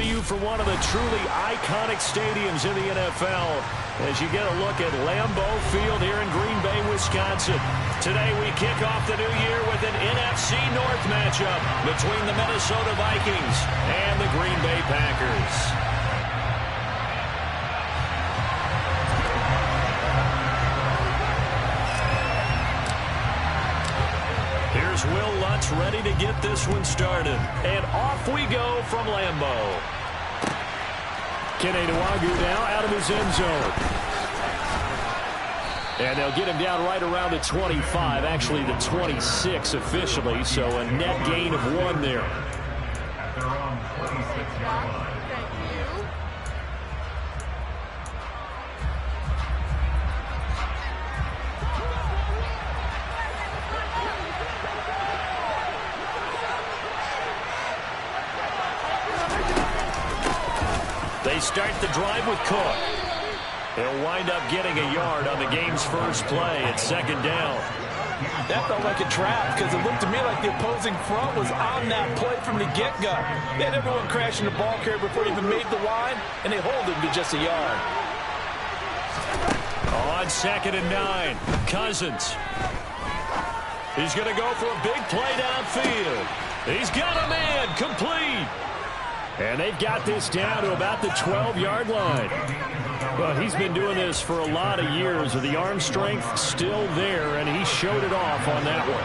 you from one of the truly iconic stadiums in the NFL as you get a look at Lambeau Field here in Green Bay, Wisconsin. Today we kick off the new year with an NFC North matchup between the Minnesota Vikings and the Green Bay Packers. Here's Will Lutz ready to get this one started. And off we go from Lambeau. Kenny Nwagu now out of his end zone. And they'll get him down right around the 25, actually the 26 officially, so a net gain of 1 there. They start the drive with Cook. He'll wind up getting a yard on the game's first play at 2nd down. That felt like a trap because it looked to me like the opposing front was on that play from the get-go. They had everyone crashing the ball carrier before he even made the line, and they hold him to just a yard. On 2nd and 9, Cousins. He's going to go for a big play downfield. He's got a man complete. And they've got this down to about the 12-yard line. But he's been doing this for a lot of years with the arm strength still there, and he showed it off on that one.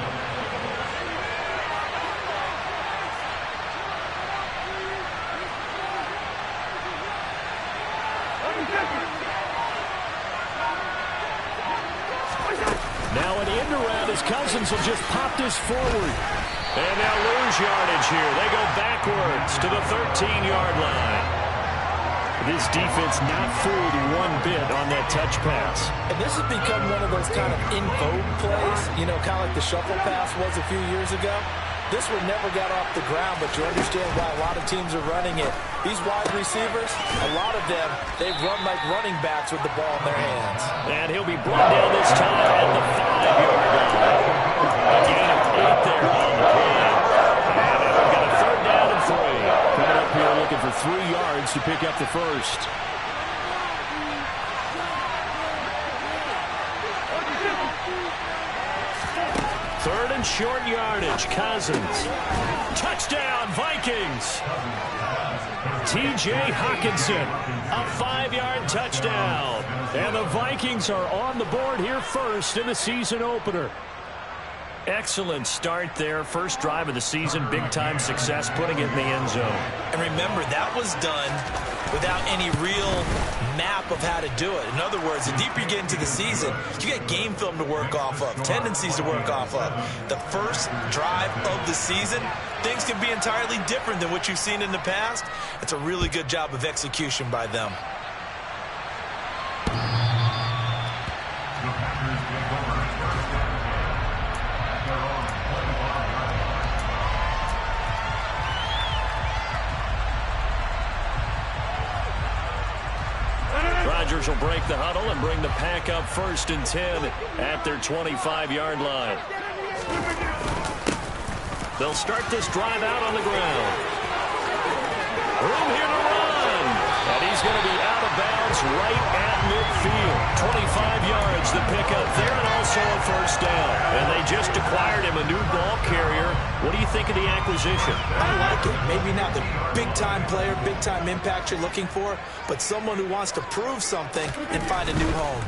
Now an end around as Cousins will just pop this forward. And they'll lose yardage here. They go backwards to the 13-yard line. This defense not fooled one bit on that touch pass. And this has become one of those kind of in vogue plays, you know, kind of like the shuffle pass was a few years ago. This one never got off the ground, but you understand why a lot of teams are running it. These wide receivers, a lot of them, they run like running backs with the ball in their hands. And he'll be brought down this time at the 5-yard line. A gain of 8 there on the play. And they've got a 3rd down and 3. Coming up here looking for 3 yards to pick up the first. Third and short yardage. Cousins. Touchdown, Vikings. T.J. Hockenson. A 5-yard touchdown. And the Vikings are on the board here first in the season opener. Excellent start there. First drive of the season. Big-time success putting it in the end zone. And remember, that was done without any real map of how to do it. In other words, the deeper you get into the season, you get game film to work off of, tendencies to work off of. The first drive of the season, things can be entirely different than what you've seen in the past. It's a really good job of execution by them. Rodgers will break the huddle and bring the pack up 1st and 10 at their 25-yard line. They'll start this drive out on the ground. Room here to run. And he's going to be out of bounds right at midfield. 25 yards the pickup there, and also a 1st down. And they just acquired him a new ball carrier. What do you think of the acquisition? I like it. Maybe not the big-time player, big-time impact you're looking for, but someone who wants to prove something and find a new home.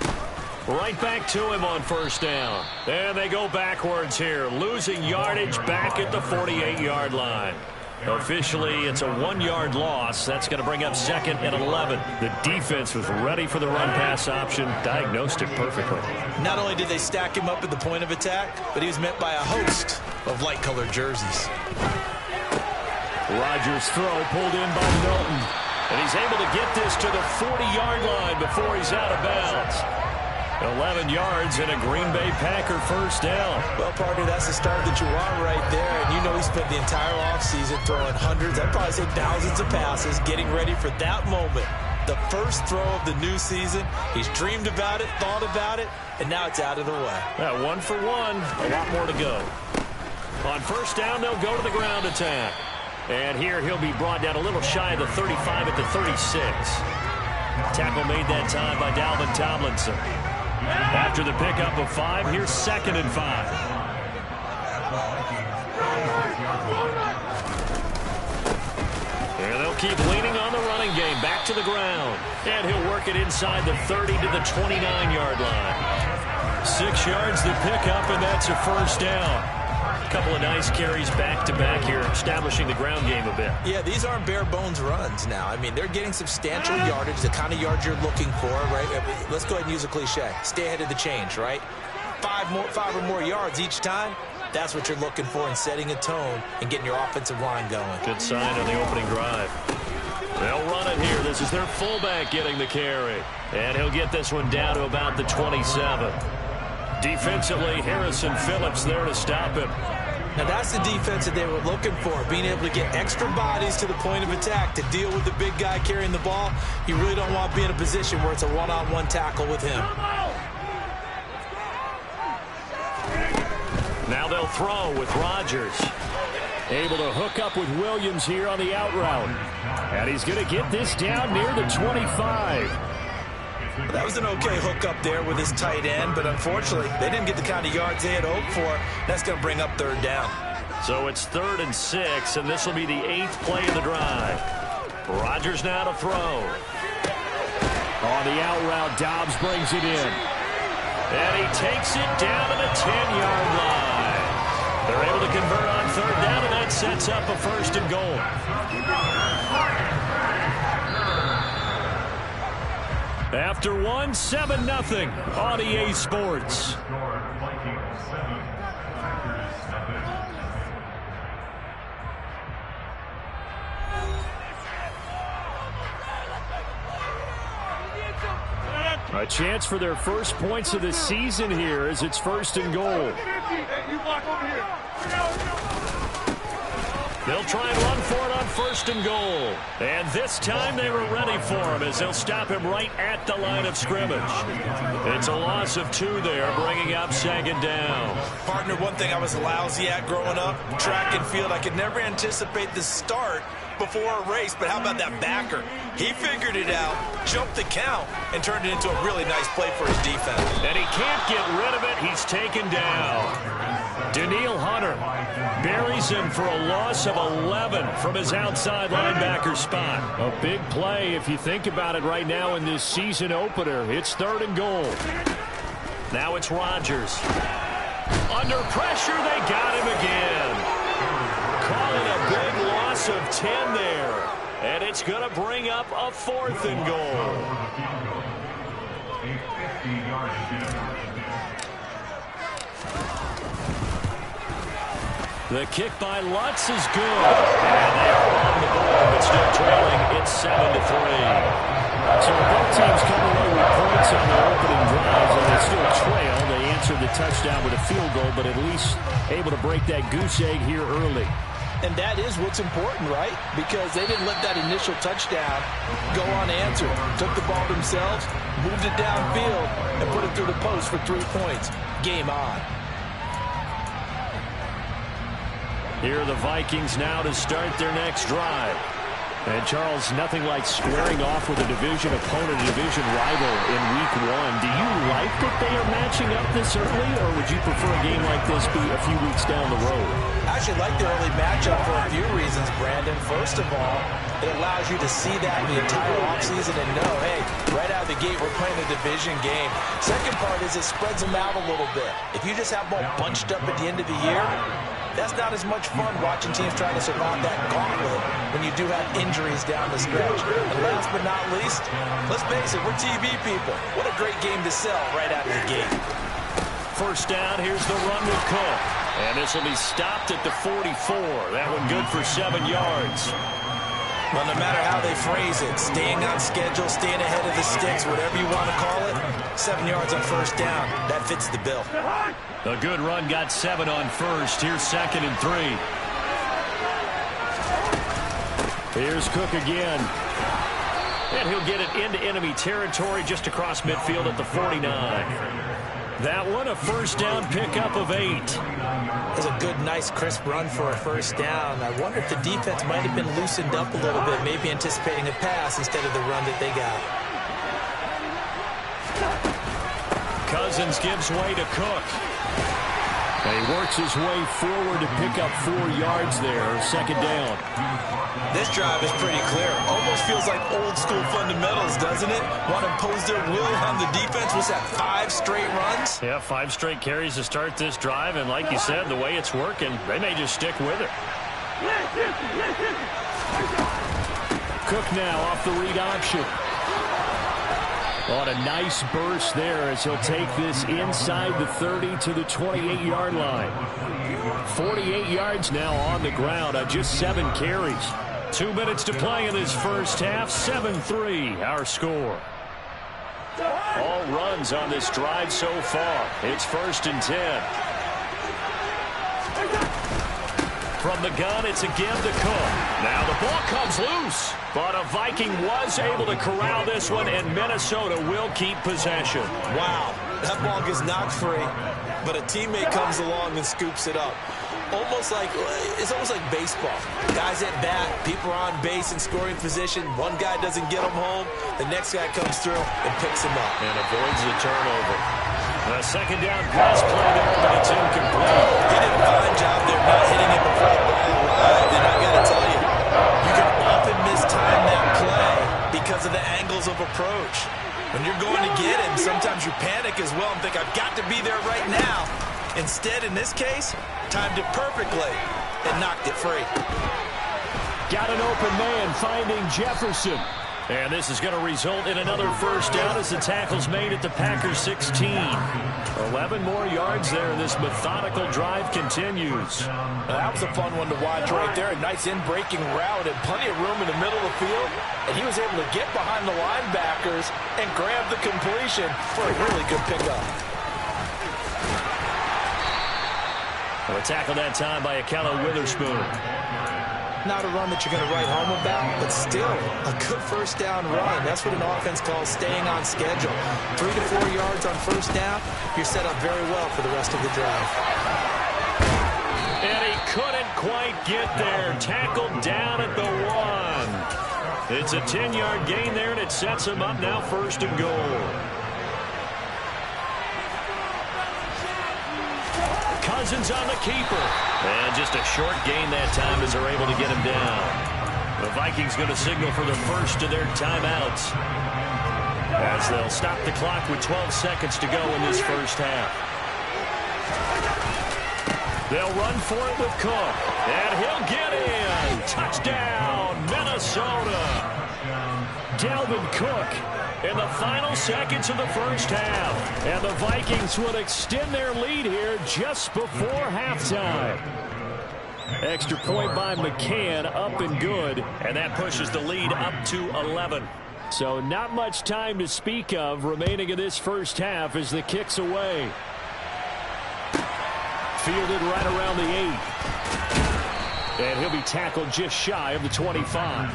Right back to him on 1st down. And they go backwards here, losing yardage back at the 48-yard line. Officially, it's a 1-yard loss. That's going to bring up 2nd and 11. The defense was ready for the run-pass option, diagnosed it perfectly. Not only did they stack him up at the point of attack, but he was met by a host of light-colored jerseys. Rodgers' throw pulled in by Milton. And he's able to get this to the 40-yard line before he's out of bounds. 11 yards and a Green Bay Packer 1st down. Well, partner, that's the start that you want right there. And you know he spent the entire offseason throwing hundreds, I'd probably say thousands of passes, getting ready for that moment. The first throw of the new season. He's dreamed about it, thought about it, and now it's out of the way. 1 for 1, a lot more to go. On 1st down, they'll go to the ground attack. And here he'll be brought down a little shy of the 35 at the 36. Tackle made that time by Dalvin Tomlinson. After the pickup of 5, here's 2nd and 5. And they'll keep leaning on the running game. Back to the ground. And he'll work it inside the 30 to the 29-yard line. 6 yards the pickup, and that's a first down. A couple of nice carries back-to-back here, establishing the ground game a bit. Yeah, these aren't bare-bones runs now. I mean, they're getting substantial yardage, the kind of yards you're looking for, right? Let's go ahead and use a cliche. Stay ahead of the change, right? 5 or more yards each time. That's what you're looking for in setting a tone and getting your offensive line going. Good sign on the opening drive. They'll run it here. This is their fullback getting the carry. And he'll get this one down to about the 27. Defensively, Harrison Phillips there to stop him. Now that's the defense that they were looking for, being able to get extra bodies to the point of attack to deal with the big guy carrying the ball. You really don't want to be in a position where it's a one-on-one tackle with him. Now they'll throw with Rodgers. Able to hook up with Williams here on the out route. And he's going to get this down near the 25. That was an okay hookup there with his tight end, but unfortunately, they didn't get the kind of yards they had hoped for. That's going to bring up 3rd down. So it's 3rd and 6, and this will be the 8th play of the drive. Rodgers now to throw. On the out route, Dobbs brings it in. And he takes it down to the 10-yard line. They're able to convert on 3rd down, and that sets up a 1st and goal. After 1, 7-0 on EA Sports. A chance for their first points of the season here as it's 1st and goal. They'll try and run for it on 1st and goal. And this time they were ready for him as they'll stop him right at the line of scrimmage. It's a loss of 2 there, bringing up 2nd down. Partner, one thing I was lousy at growing up, track and field, I could never anticipate the start before a race, but how about that backer? He figured it out, jumped the count, and turned it into a really nice play for his defense. And he can't get rid of it. He's taken down. Daniil Hunter buries him for a loss of 11 from his outside linebacker spot. A big play if you think about it right now in this season opener. It's 3rd and goal. Now it's Rodgers. Under pressure, they got him again. Calling a big loss of 10 there. And it's going to bring up a 4th and goal. The kick by Lutz is good. And they are on the board, but still trailing. It's 7-3. So both teams come away with points on their opening drives, and they still trail. They answered the touchdown with a field goal, but at least able to break that goose egg here early. And that is what's important, right? Because they didn't let that initial touchdown go unanswered. Took the ball themselves, moved it downfield, and put it through the post for 3 points. Game on. Here are the Vikings now to start their next drive. And, Charles, nothing like squaring off with a division opponent, a division rival in Week 1. Do you like that they are matching up this early, or would you prefer a game like this be a few weeks down the road? I actually like the early matchup for a few reasons, Brandon. First of all, it allows you to see that the entire offseason and know, hey, right out of the gate, we're playing a division game. Second part is it spreads them out a little bit. If you just have them all bunched up at the end of the year, that's not as much fun watching teams trying to survive that gauntlet when you do have injuries down the stretch. And last but not least, let's face it, we're TV people. What a great game to sell right out of the gate. First down, here's the run with Cook. And this will be stopped at the 44. That one good for 7 yards. Well, no matter how they phrase it, staying on schedule, staying ahead of the sticks, whatever you want to call it, 7 yards on first down, that fits the bill. A good run got 7 on first. Here's 2nd and 3. Here's Cook again. And he'll get it into enemy territory just across midfield at the 49. That one a first down pickup of 8. That's a good, nice, crisp run for a first down. I wonder if the defense might have been loosened up a little bit, maybe anticipating a pass instead of the run that they got. Cousins gives way to Cook. And he works his way forward to pick up 4 yards there, second down. This drive is pretty clear. Almost feels like old school fundamentals, doesn't it? Want to impose their will on the defense. Was that 5 straight runs? Yeah, 5 straight carries to start this drive, and like you said, the way it's working, they may just stick with it. Cook now off the read option. On a nice burst there as he'll take this inside the 30 to the 28-yard line. 48 yards now on the ground on just 7 carries. 2 minutes to play in this first half. 7-3 our score. All runs on this drive so far. It's 1st and 10. From the gun, it's a give to Cook. Now the ball comes loose. But a Viking was able to corral this one, and Minnesota will keep possession. Wow, that ball gets knocked free, but a teammate comes along and scoops it up. It's almost like baseball. Guys at bat, people are on base in scoring position. One guy doesn't get them home. The next guy comes through and picks him up. And avoids the turnover. A second down pass play there, but it's incomplete. He did a fine job there not hitting it before the ball arrived. And I got to tell you, you can often mistime that play because of the angles of approach. When you're going to get him, sometimes you panic as well and think, I've got to be there right now. Instead, in this case, timed it perfectly and knocked it free. Got an open man finding Jefferson. And this is going to result in another first down as the tackle's made at the Packers 16. 11 more yards there. This methodical drive continues. That was a fun one to watch right there. A nice in-breaking route and plenty of room in the middle of the field. And he was able to get behind the linebackers and grab the completion for a really good pickup. Well, a tackle that time by Akella Witherspoon. Not a run that you're going to write home about, but still a good first down run. That's what an offense calls staying on schedule. 3 to 4 yards on first down, you're set up very well for the rest of the drive. And he couldn't quite get there. Tackled down at the 1. It's a 10-yard gain there, and it sets him up now 1st and goal. Cousins on the keeper. And just a short gain that time as they're able to get him down. The Vikings going to signal for the first of their timeouts, as they'll stop the clock with 12 seconds to go in this first half. They'll run for it with Cook. And he'll get in. Touchdown, Minnesota. Dalvin Cook in the final seconds of the first half. And the Vikings would extend their lead here just before halftime. Extra point by McCann, up and good. And that pushes the lead up to 11. So not much time to speak of remaining in this first half as the kick's away. Fielded right around the 8. And he'll be tackled just shy of the 25.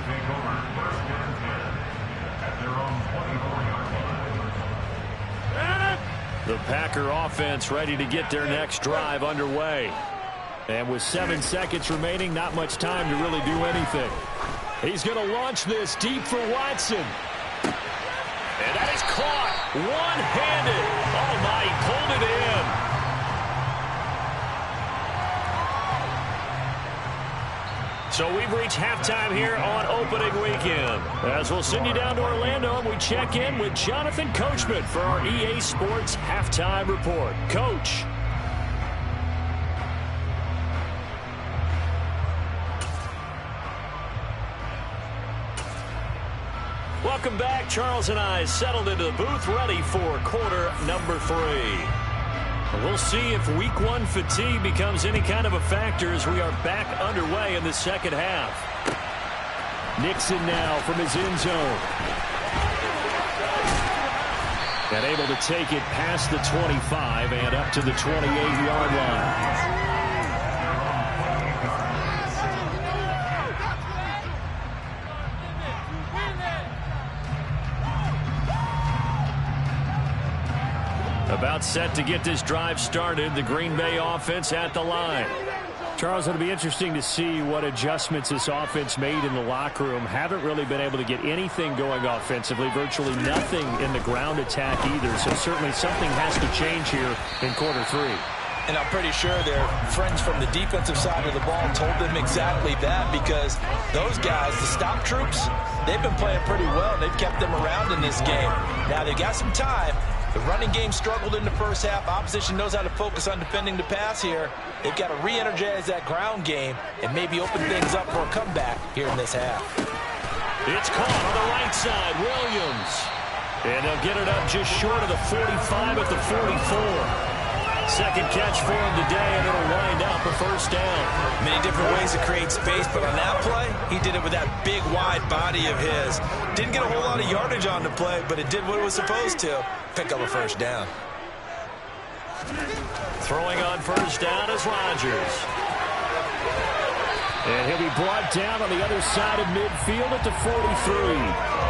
The Packer offense ready to get their next drive underway. And with 7 seconds remaining, not much time to really do anything. He's going to launch this deep for Watson. And that is caught one-handed. Oh, my, he pulled it in. So we've reached halftime here on opening weekend. As we'll send you down to Orlando, and we check in with Jonathan Coachman for our EA Sports Halftime Report. Coach. Welcome back. Charles and I settled into the booth, ready for quarter number 3. We'll see if week 1 fatigue becomes any kind of a factor as we are back underway in the second half. Nixon now from his end zone. And able to take it past the 25 and up to the 28-yard line. About set to get this drive started. The Green Bay offense at the line. Charles, it'll be interesting to see what adjustments this offense made in the locker room. Haven't really been able to get anything going offensively. Virtually nothing in the ground attack either. So certainly something has to change here in quarter 3. And I'm pretty sure their friends from the defensive side of the ball told them exactly that, because those guys, the stop troops, they've been playing pretty well. They've kept them around in this game. Now they've got some time. The running game struggled in the first half. Opposition knows how to focus on defending the pass here. They've got to re-energize that ground game and maybe open things up for a comeback here in this half. It's caught on the right side. Williams. And they'll get it up just short of the 45 at the 44. Second catch for him today, and it'll wind up a first down. Many different ways to create space, but on that play, he did it with that big, wide body of his. Didn't get a whole lot of yardage on the play, but it did what it was supposed to. Pick up a first down. Throwing on first down is Rodgers. And he'll be brought down on the other side of midfield at the 43.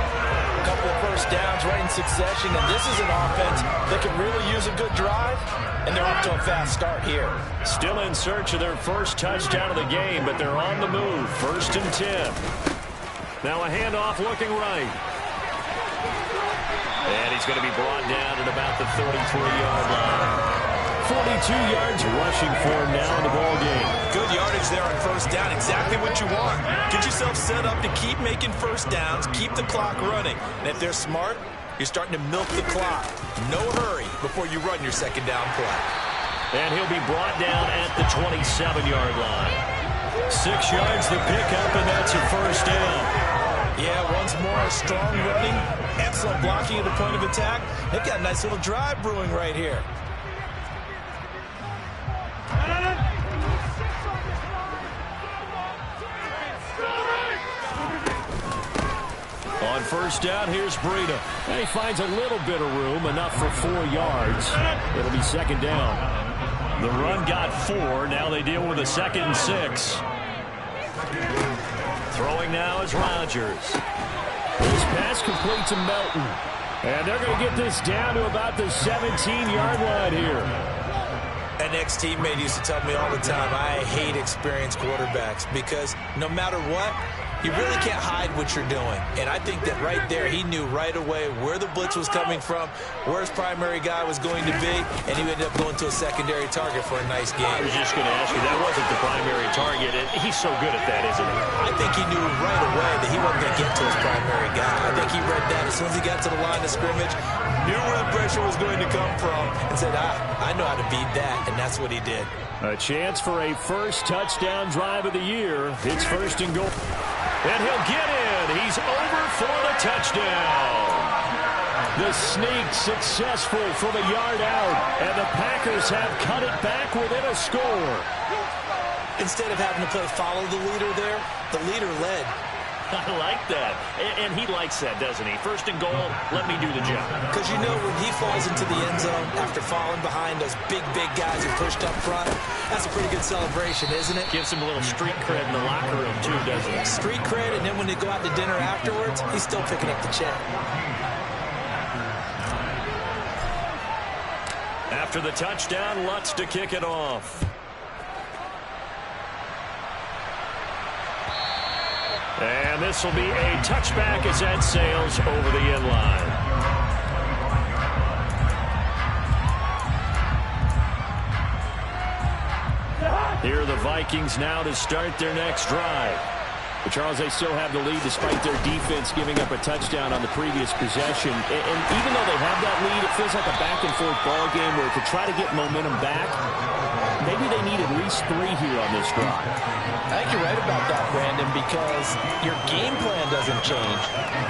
Couple of first downs right in succession, and this is an offense that can really use a good drive, and they're off to a fast start here. Still in search of their first touchdown of the game, but they're on the move. 1st and 10. Now a handoff looking right. And he's going to be brought down at about the 33-yard line. 42 yards rushing for him now in the ball game. Good yardage there on first down. Exactly what you want. Get yourself set up to keep making first downs, keep the clock running. And if they're smart, you're starting to milk the clock. No hurry before you run your second down play. And he'll be brought down at the 27-yard line. 6 yards the pickup, and that's a first down. Yeah, once more, strong running, excellent blocking at the point of attack. They've got a nice little drive brewing right here. On first down, here's Breida. And he finds a little bit of room, enough for 4 yards. It'll be second down. The run got 4. Now they deal with a 2nd and 6. Throwing now is Rodgers. This pass complete to Melton. And they're going to get this down to about the 17-yard line here. An ex-teammate used to tell me all the time, I hate experienced quarterbacks, because no matter what, you really can't hide what you're doing. And I think that right there, he knew right away where the blitz was coming from, where his primary guy was going to be, and he ended up going to a secondary target for a nice game. I was just going to ask you, that wasn't the primary target, and he's so good at that, isn't he? I think he knew right away that he wasn't going to get to his primary guy. I think he read that as soon as he got to the line of scrimmage, knew where the pressure was going to come from, and said, I know how to beat that, and that's what he did. A chance for a first touchdown drive of the year. It's 1st and goal. And he'll get in. He's over for the touchdown. The sneak successful from a yard out. And the Packers have cut it back within a score. Instead of having to play follow the leader there, the leader led. I like that. And he likes that, doesn't he? 1st and goal, let me do the job. Because you know when he falls into the end zone after falling behind those big guys who pushed up front, that's a pretty good celebration, isn't it? Gives him a little street cred in the locker room, too, doesn't it? Street cred, and then when they go out to dinner afterwards, he's still picking up the check. After the touchdown, Lutz to kick it off. And this will be a touchback as that sails over the end line. Here are the Vikings now to start their next drive. But Charles, they still have the lead despite their defense giving up a touchdown on the previous possession. And even though they have that lead, it feels like a back-and-forth ball game where to try to get momentum back, maybe they need at least 3 here on this drive. I think you're right about that, Brandon, because your game plan doesn't change.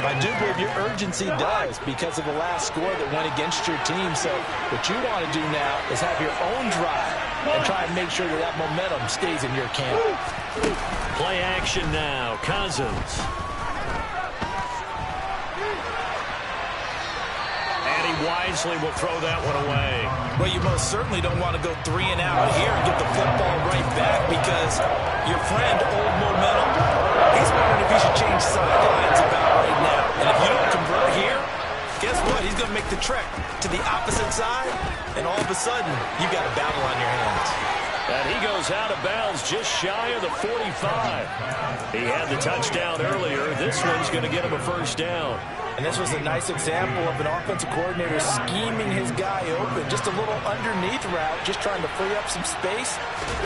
I do believe your urgency does because of the last score that went against your team. So what you want to do now is have your own drive and try and make sure that that momentum stays in your camp. Play action now. Cousins. And he wisely will throw that one away. Well, you most certainly don't want to go 3 and out here and get the football right back because your friend, Old Momentum, he's wondering if he should change sidelines about right now. And if you don't convert here, guess what? He's going to make the trek to the opposite side of a sudden, you've got a battle on your hands. And he goes out of bounds just shy of the 45. He had the touchdown earlier. This one's going to get him a first down. And this was a nice example of an offensive coordinator scheming his guy open. Just a little underneath route, just trying to free up some space,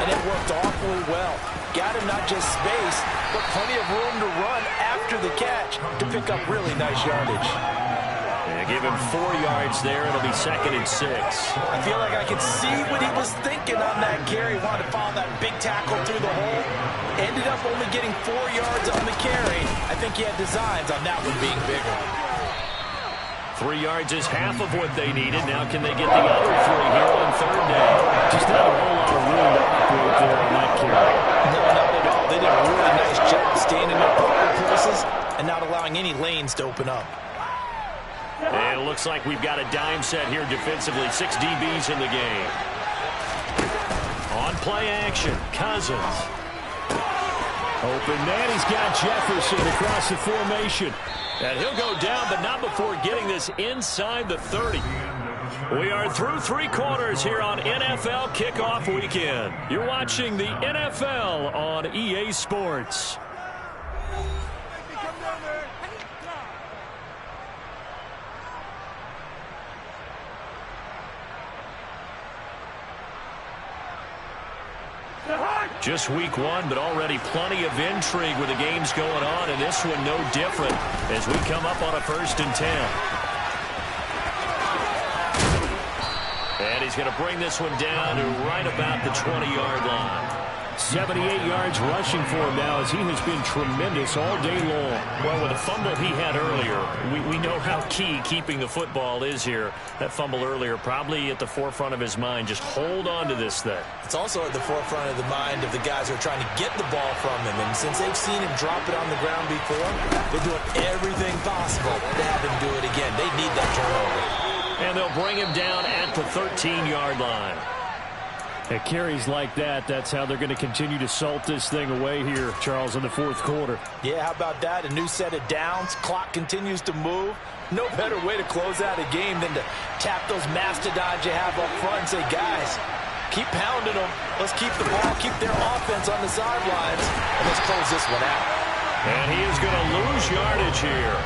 and it worked awfully well. Got him not just space, but plenty of room to run after the catch to pick up really nice yardage. And give him 4 yards there. It'll be 2nd and 6. I feel like I could see what he was thinking on that carry. Wanted to follow that big tackle through the hole. Ended up only getting 4 yards on the carry. I think he had designs on that one being bigger. 3 yards is half of what they needed. Now can they get the other 3 here on 3rd down? Just not a whole lot of room to operate there on that carry. No, not at all. They did a really nice job staying in their proper places and not allowing any lanes to open up. And it looks like we've got a dime set here defensively. 6 DBs in the game. On play action, Cousins. Open man, he's got Jefferson across the formation. And he'll go down, but not before getting this inside the 30. We are through 3 quarters here on NFL Kickoff Weekend. You're watching the NFL on EA Sports. Just week 1, but already plenty of intrigue with the games going on, and this one no different as we come up on a 1st and 10. And he's going to bring this one down to right about the 20-yard line. 78 yards rushing for him now as he has been tremendous all day long. Well, with the fumble he had earlier, we know how key keeping the football is here. That fumble earlier probably at the forefront of his mind. Just hold on to this thing. It's also at the forefront of the mind of the guys who are trying to get the ball from him. And since they've seen him drop it on the ground before, they're doing everything possible to have him do it again. They need that turnover. And they'll bring him down at the 13-yard line. At carries like that, that's how they're going to continue to salt this thing away here, Charles, in the 4th quarter. Yeah, how about that? A new set of downs. Clock continues to move. No better way to close out a game than to tap those mastodons you have up front and say, guys, keep pounding them. Let's keep the ball, keep their offense on the sidelines, and let's close this one out. And he is going to lose yardage here.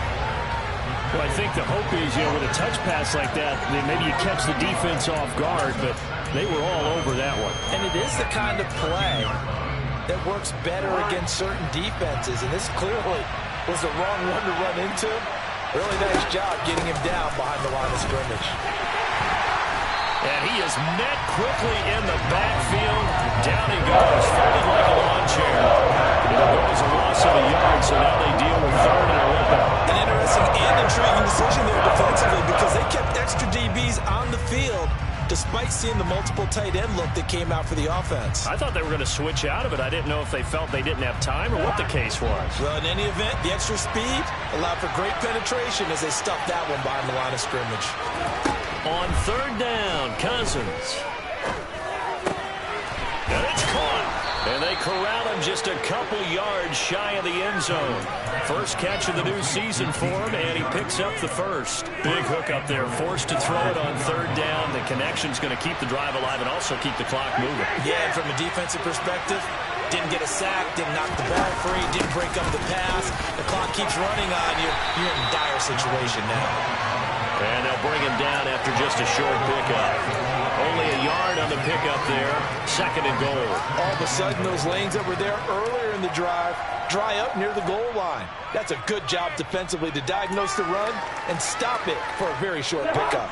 Well, I think the hope is, with a touch pass like that, maybe you catch the defense off guard, but they were all over that one. And it is the kind of play that works better against certain defenses, and this clearly was the wrong one to run into. Really nice job getting him down behind the line of scrimmage. And he is met quickly in the backfield. Down he goes, folded like a lawn chair. It'll go as a loss of a yard, so now they deal with 3rd and 11. An interesting and intriguing decision there defensively because they kept extra DBs on the field despite seeing the multiple tight end look that came out for the offense. I thought they were going to switch out of it. I didn't know if they felt they didn't have time or what the case was. Well, in any event, the extra speed allowed for great penetration as they stuffed that one behind the line of scrimmage. On 3rd down, Cousins. And it's caught. And they corral him just a couple yards shy of the end zone. First catch of the new season for him, and he picks up the first. Big hook up there, forced to throw it on 3rd down. The connection's going to keep the drive alive and also keep the clock moving. Yeah, and from a defensive perspective, didn't get a sack, didn't knock the ball free, didn't break up the pass. The clock keeps running on you. You're in a dire situation now. And they'll bring him down after just a short pickup. Only a yard on the pickup there. 2nd and goal. All of a sudden, those lanes that were there earlier in the drive dry up near the goal line. That's a good job defensively to diagnose the run and stop it for a very short pickup.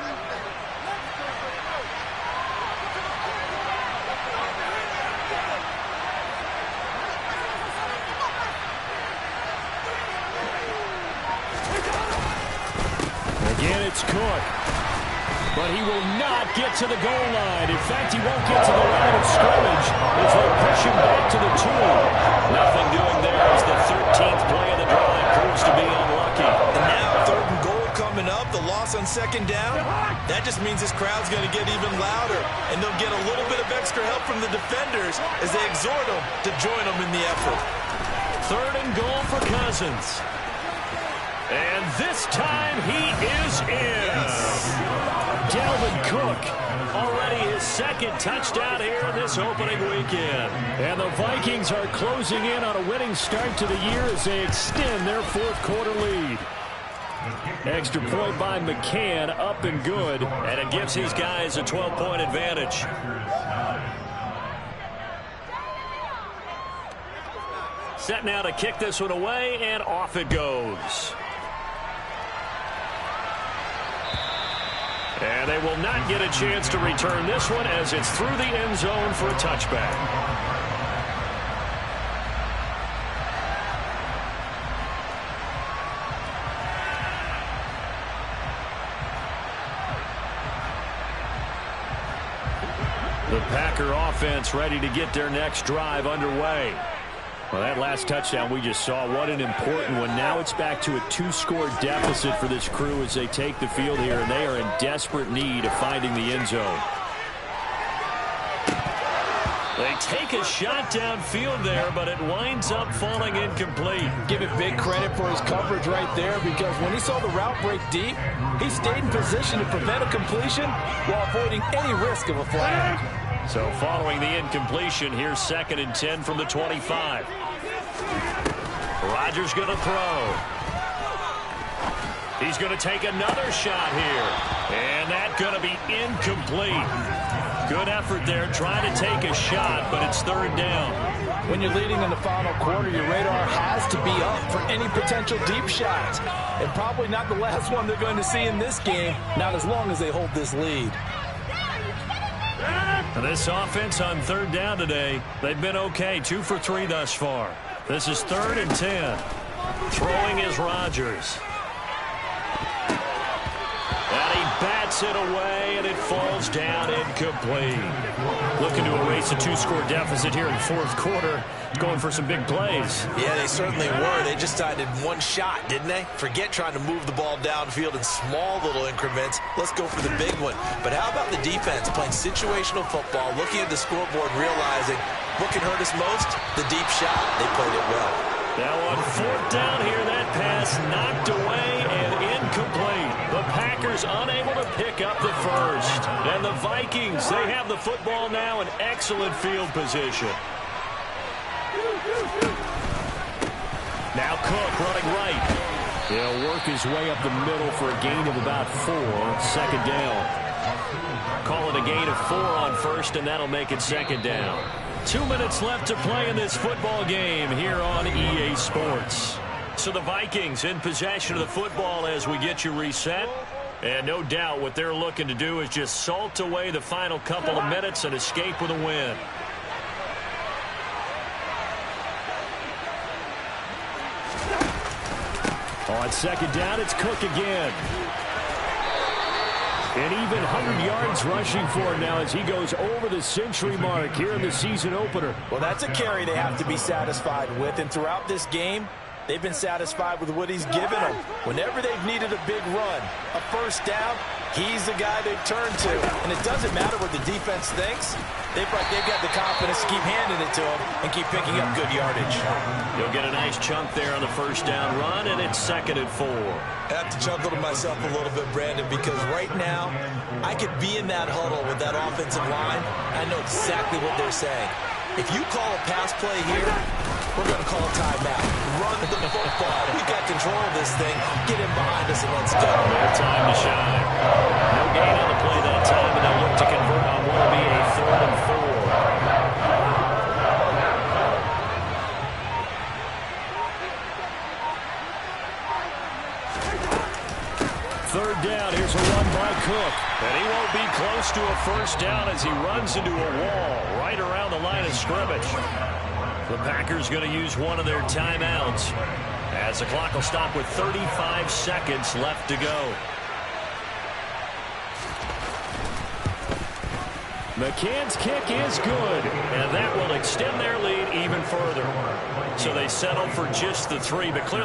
Again, it's Cook. But he will not get to the goal line. In fact, he won't get to the line of scrimmage as they push him back to the 2. Nothing doing there as the 13th play of the drive proves to be unlucky. And now 3rd and goal coming up. The loss on 2nd down. That just means this crowd's going to get even louder. And they'll get a little bit of extra help from the defenders as they exhort them to join them in the effort. 3rd and goal for Cousins. And this time he is in. Yes. Dalvin Cook. Already his second touchdown here in this opening weekend. And the Vikings are closing in on a winning start to the year as they extend their fourth quarter lead. Extra point by McCann, up and good. And it gives these guys a 12-point advantage. Set now to kick this one away, and off it goes. And they will not get a chance to return this one as it's through the end zone for a touchback. The Packer offense ready to get their next drive underway. Well, that last touchdown we just saw, what an important one. Now it's back to a 2-score deficit for this crew as they take the field here, and they are in desperate need of finding the end zone. They take a shot downfield there, but it winds up falling incomplete. Give it big credit for his coverage right there, because when he saw the route break deep, he stayed in position to prevent a completion while avoiding any risk of a flag. So following the incompletion, here's 2nd and 10 from the 25. Rodgers going to throw. He's going to take another shot here. And that's going to be incomplete. Good effort there trying to take a shot, but it's 3rd down. When you're leading in the final quarter, your radar has to be up for any potential deep shots. And probably not the last one they're going to see in this game, not as long as they hold this lead. This offense on 3rd down today, they've been okay. 2 for 3 thus far. This is 3rd and 10. Throwing is Rodgers. And he bats it away, and it falls down incomplete. Looking to erase a 2-score deficit here in 4th quarter. Going for some big plays. Yeah, they certainly were. They just decided one shot, didn't they? Forget trying to move the ball downfield in small little increments. Let's go for the big one. But how about the defense playing situational football, looking at the scoreboard, realizing what can hurt us most? The deep shot. They played it well. Now on 4th down here, that pass knocked away and incomplete. The Packers unable to pick up the first. And the Vikings, they have the football now in excellent field position. Now Cook running right. He'll work his way up the middle for a gain of about 4. 2nd down. Call it a gain of 4 on 1st, and that'll make it 2nd down. 2 minutes left to play in this football game here on EA Sports. So the Vikings in possession of the football as we get you reset. And no doubt what they're looking to do is just salt away the final couple of minutes and escape with a win. On 2nd down, it's Cook again. And even 100 yards rushing for him now as he goes over the century mark here in the season opener. Well, that's a carry they have to be satisfied with. And throughout this game, they've been satisfied with what he's given them. Whenever they've needed a big run, a 1st down, he's the guy they've turned to. And it doesn't matter what the defense thinks. They've got the confidence to keep handing it to him and keep picking up good yardage. You'll get a nice chunk there on the 1st down run, and it's 2nd and 4. I have to chuckle to myself a little bit, Brandon, because right now I could be in that huddle with that offensive line. I know exactly what they're saying. If you call a pass play here, we're going to call a timeout. Run the football. We got control of this thing. Get in behind us and let's go. No time to shine. No gain on the play that time, and they'll look to convert on what will be a 3rd and 4. 3rd down, here's a run by Cook. And he won't be close to a 1st down as he runs into a wall right around the line of scrimmage. The Packers going to use one of their timeouts as the clock will stop with 35 seconds left to go. McCann's kick is good, and that will extend their lead even further. So they settle for just the 3, but clearly